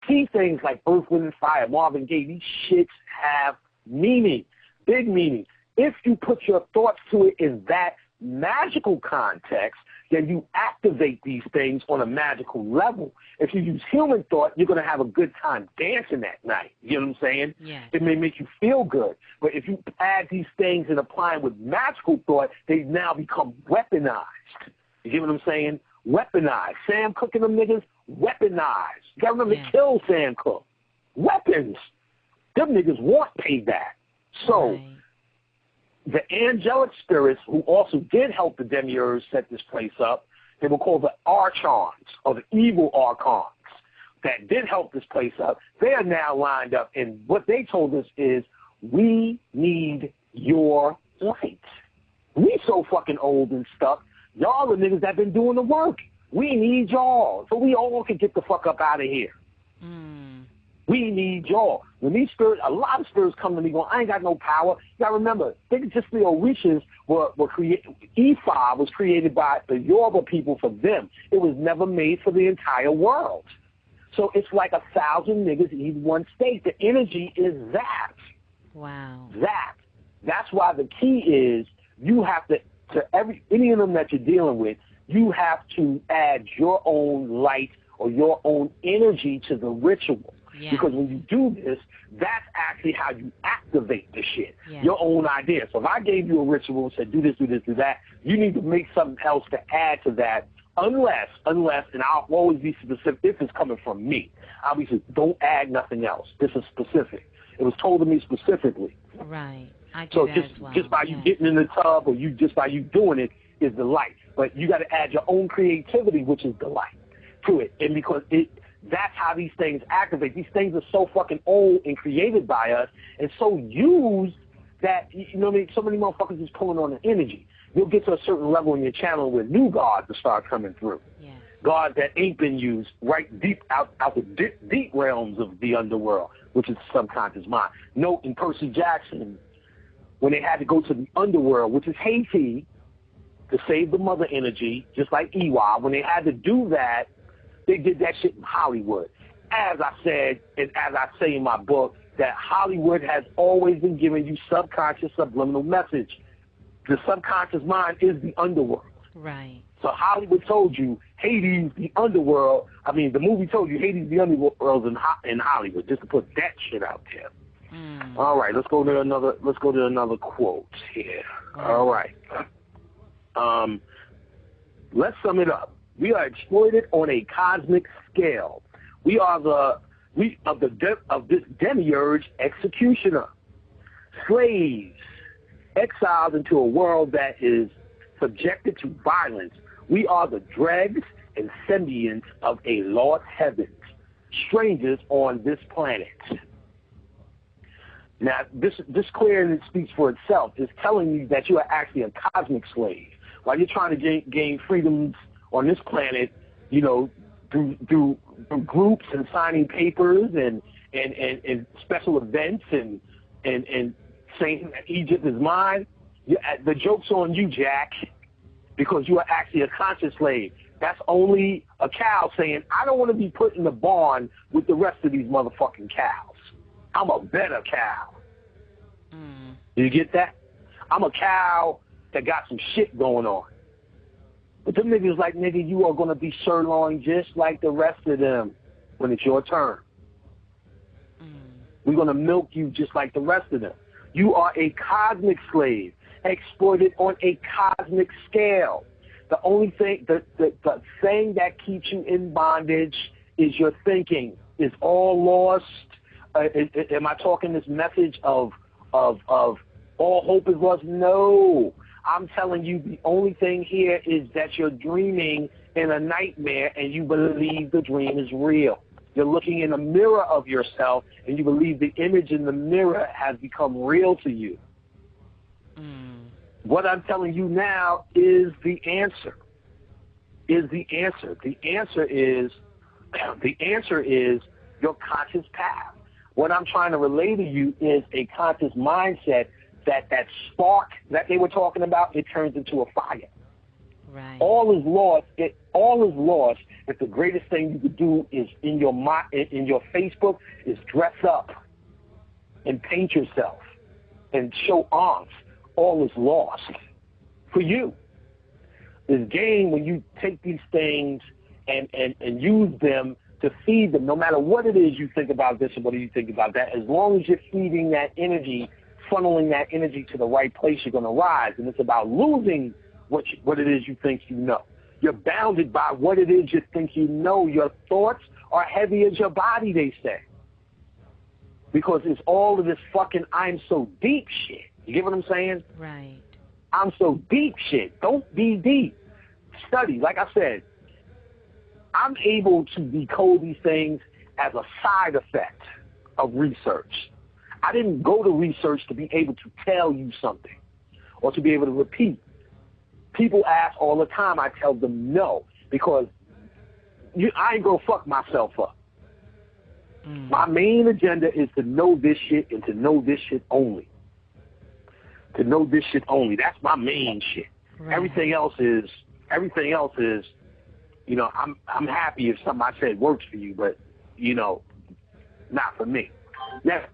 key things like Earth, Wind, and Fire, Marvin Gaye, these shits have meaning, big meaning. If you put your thoughts to it in that magical context, then you activate these things on a magical level. If you use human thought, you're going to have a good time dancing that night. You know what I'm saying? Yeah. It may make you feel good. But if you add these things and apply them with magical thought, they now become weaponized. You get what I'm saying? Weaponized. Sam Cooke and them niggas, weaponized. You got to remember to kill Sam Cooke. Weapons. Them niggas want payback. So the angelic spirits who also did help the demiurge set this place up, they were called the archons, or the evil archons, that did help this place up. They are now lined up, and what they told us is, we need your light. We so fucking old and stuck. Y'all the niggas that been doing the work. We need y'all, so we all can get the fuck up out of here. We need y'all. When these spirits, a lot of spirits come to me going, I ain't got no power. You got to remember, think just the Orishas were created, Ifa was created by the Yoruba people for them. It was never made for the entire world. So it's like 1,000 niggas in one state. The energy is that. Wow. That's why the key is you have to any of them that you're dealing with, you have to add your own light or your own energy to the ritual. Yeah. Because when you do this, that's actually how you activate the shit, your own idea. So if I gave you a ritual and said, do this, do this, do that, you need to make something else to add to that, unless, and I'll always be specific, if it's coming from me. I'll be saying, don't add nothing else. This is specific. It was told to me specifically. Right. I do so that just, as well. just by you getting in the tub or just by you doing it is the light. But you got to add your own creativity, which is the light, to it. And because that's how these things activate. These things are so fucking old and created by us and so used that, you know what I mean, so many motherfuckers is pulling on the energy. You'll get to a certain level in your channel where new gods will start coming through. Yeah. Gods that ain't been used right deep out the deep realms of the underworld, which is the subconscious mind. Note in Percy Jackson, when they had to go to the underworld, which is Haiti, to save the mother energy, just like Iwa, when they had to do that, they did that shit in Hollywood. As I said, and as I say in my book, that Hollywood has always been giving you subconscious subliminal message. The subconscious mind is the underworld. Right. So Hollywood told you Hades, the underworld. I mean, the movie told you Hades, the underworld in Hollywood, just to put that shit out there. All right, let's go to another quote here. All right. Let's sum it up. We are exploited on a cosmic scale. We are this demiurge executioner, slaves, exiled into a world that is subjected to violence. We are the dregs and symbionts of a lost heavens, strangers on this planet. Now, this clearly speaks for itself. It's telling you that you are actually a cosmic slave. While you're trying to gain freedoms on this planet, you know, through groups and signing papers and special events and saying that Egypt is mine, the joke's on you, Jack, because you are actually a conscious slave. That's only a cow saying, I don't want to be put in the barn with the rest of these motherfucking cows. I'm a better cow. Do you get that? I'm a cow that got some shit going on. But them niggas like, nigga, you are going to be sirloin just like the rest of them when it's your turn. We're going to milk you just like the rest of them. You are a cosmic slave, exploited on a cosmic scale. The only thing, the thing that keeps you in bondage is your thinking. Is all lost? Am I talking this message of all hope is lost? No. I'm telling you, the only thing here is that you're dreaming in a nightmare and you believe the dream is real. You're looking in a mirror of yourself and you believe the image in the mirror has become real to you. What I'm telling you now is the answer. The answer is your conscious path. What I'm trying to relay to you is a conscious mindset that spark that they were talking about, it turns into a fire. Right. All is lost. All is lost if the greatest thing you could do is in your Facebook is dress up and paint yourself and show aunts. All is lost for you. It's gain when you take these things and use them to feed them. No matter what it is you think about this and what do you think about that, as long as you're feeding that energy, funneling that energy to the right place, you're going to rise. And it's about losing what it is you think you know. You're bounded by what it is you think you know. Your thoughts are heavy as your body, they say. Because it's all of this fucking I'm so deep shit. You get what I'm saying? Right. I'm so deep shit. Don't be deep. Study. Like I said, I'm able to decode these things as a side effect of research. I didn't go to research to be able to tell you something or to be able to repeat. People ask all the time. I tell them no, because I ain't going to fuck myself up. My main agenda is to know this shit and to know this shit only. To know this shit only. That's my main shit. Right. Everything else is, you know, I'm happy if something I said works for you, but, you know, not for me. Now,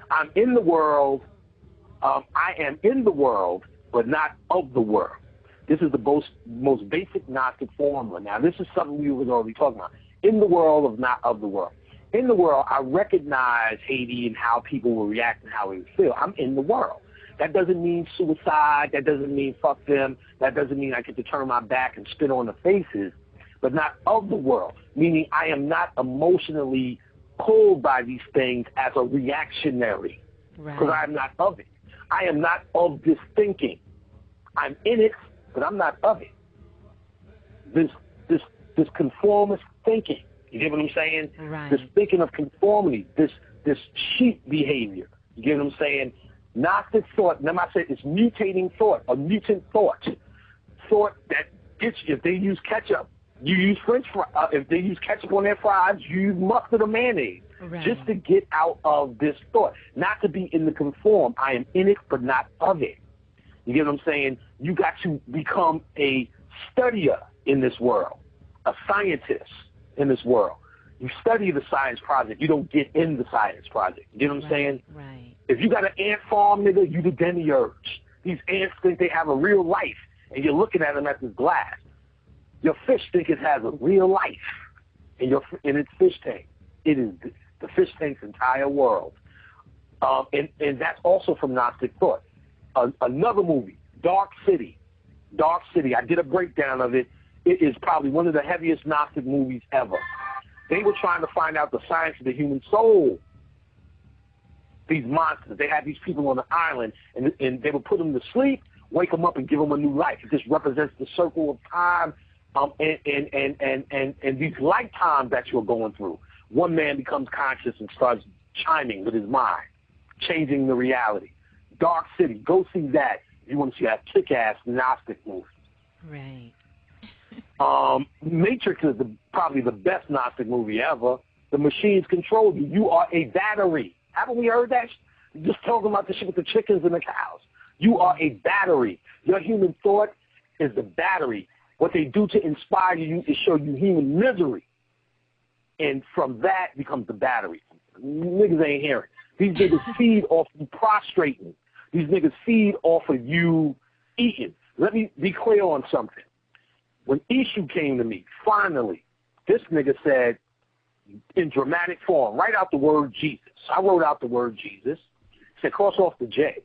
I'm in the world. I am in the world, but not of the world. This is the most basic Gnostic formula. Now, this is something we were already talking about. In the world of not of the world. In the world, I recognize Haiti and how people will react and how they feel. I'm in the world. That doesn't mean suicide. That doesn't mean fuck them. That doesn't mean I get to turn my back and spit on the faces, but not of the world, meaning I am not emotionally pulled by these things as a reactionary, because I am not of it. I am not of this thinking. I'm in it, but I'm not of it. This conformist thinking. You get what I'm saying? Right. This thinking of conformity, this sheep behavior. You get what I'm saying? Gnostic thought, remember I said it's mutating thought, a mutant thought. Thought that gets you, if they use ketchup, you use French fries. If they use ketchup on their fries, you use mustard or mayonnaise. Right. Just to get out of this thought. Not to be in the conform. I am in it, but not of it. You get what I'm saying? You got to become a studier in this world, a scientist in this world. You study the science project. You don't get in the science project. You get what I'm saying? Right. If you got an ant farm, nigga, you the demiurge. These ants think they have a real life, and you're looking at them at this glass. Your fish think it has a real life in its fish tank. It is the fish tank's entire world. And that's also from Gnostic thought. Another movie, Dark City. Dark City. I did a breakdown of it. It is probably one of the heaviest Gnostic movies ever. They were trying to find out the science of the human soul. These monsters. They had these people on the island, and they would put them to sleep, wake them up, and give them a new life. It just represents the circle of time and these lifetimes that you're going through. One man becomes conscious and starts chiming with his mind, changing the reality. Dark City. Go see that. You want to see that kick-ass Gnostic movie. Right. Matrix is probably the best Gnostic movie ever. The machines control you. You are a battery. Haven't we heard that? Just talking about the shit with the chickens and the cows. You are a battery. Your human thought is the battery. What they do to inspire you is show you human misery. And from that becomes the battery. Niggas ain't hearing. These niggas feed off you prostrating. These niggas feed off of you eating. Let me be clear on something. When Ishu came to me, finally, this nigga said, in dramatic form, write out the word Jesus. I wrote out the word Jesus. He said, cross off the J.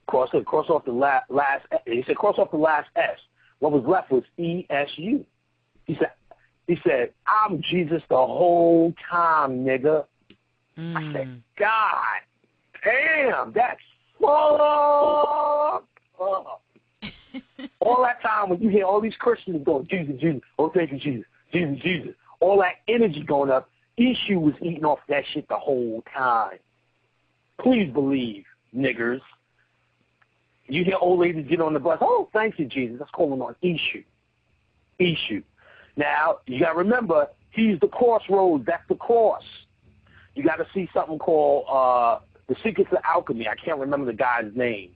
Cross off the last. He said, cross off the last S. What was left was ESU. He said, I'm Jesus the whole time, nigga. I said, God damn, that's fucked up. All that time when you hear all these Christians going, Jesus, Jesus, oh, thank you, Jesus, Jesus, Jesus, all that energy going up, Ishu was eating off that shit the whole time. Please believe, niggers. You hear old ladies get on the bus, oh, thank you, Jesus. That's calling on Ishu. Ishu. Now, you got to remember, he's the crossroads. That's the cross. You got to see something called The Secrets of Alchemy. I can't remember the guy's name.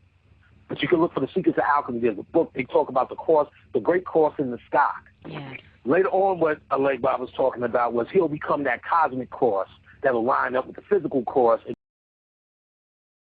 But you can look for the secrets of alchemy. There's a book, they talk about the cross, the great cross in the sky. Yes. Later on, what Alek Bob was talking about was he'll become that cosmic cross that'll line up with the physical cross,